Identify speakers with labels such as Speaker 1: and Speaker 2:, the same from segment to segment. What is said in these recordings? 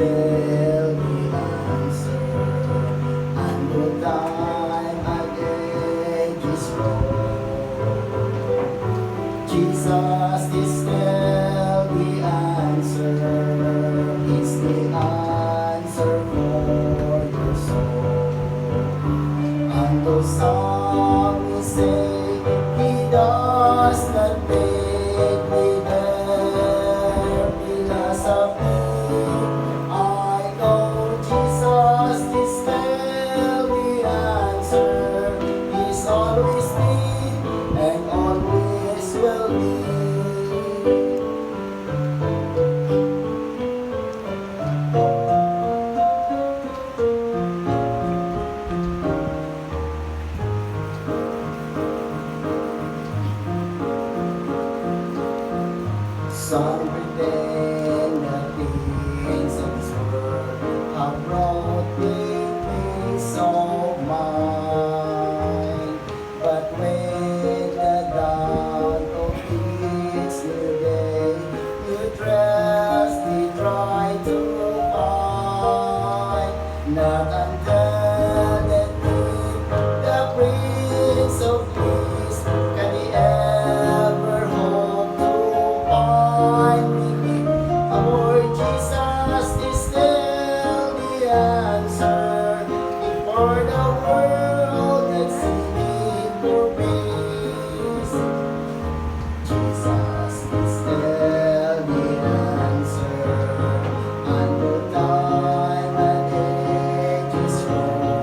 Speaker 1: still the answer. And no time and age is wrong. Jesus is still the answer. It's the answer for your soul. And though some may say He does not take me there, philosophy, I know Jesus is still the answer. He's always been and always will be. Some pretend that things of this world have brought me peace of mind. But when the dawn of each new day, new trust they try to find. Not until they meet the Prince of Peace can they ever hope to find relief. Our Jesus is still the answer. If for the world that's seeking for peace, Jesus is still the answer. And no time and age is wrong.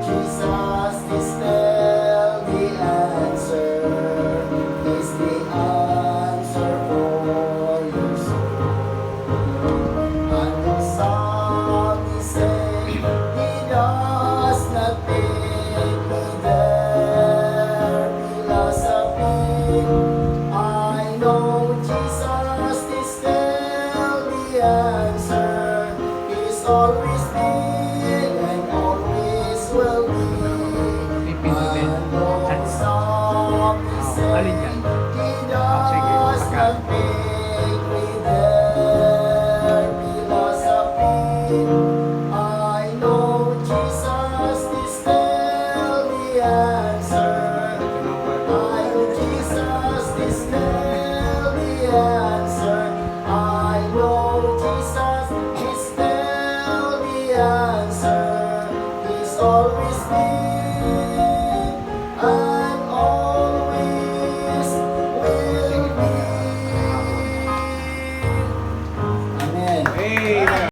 Speaker 1: Jesus is still the answer. He's the answer for your soul. And though some may say He does not take me there, philosophy, I know Jesus is still the answer. He's always been and always will be. And though some may say
Speaker 2: Alin yan?
Speaker 1: He does not take me there, philosophy, I know Jesus is still the answer. I know Jesus is still the answer. I know Jesus is still the answer. He's always been and always will be. Amen.
Speaker 2: Amen.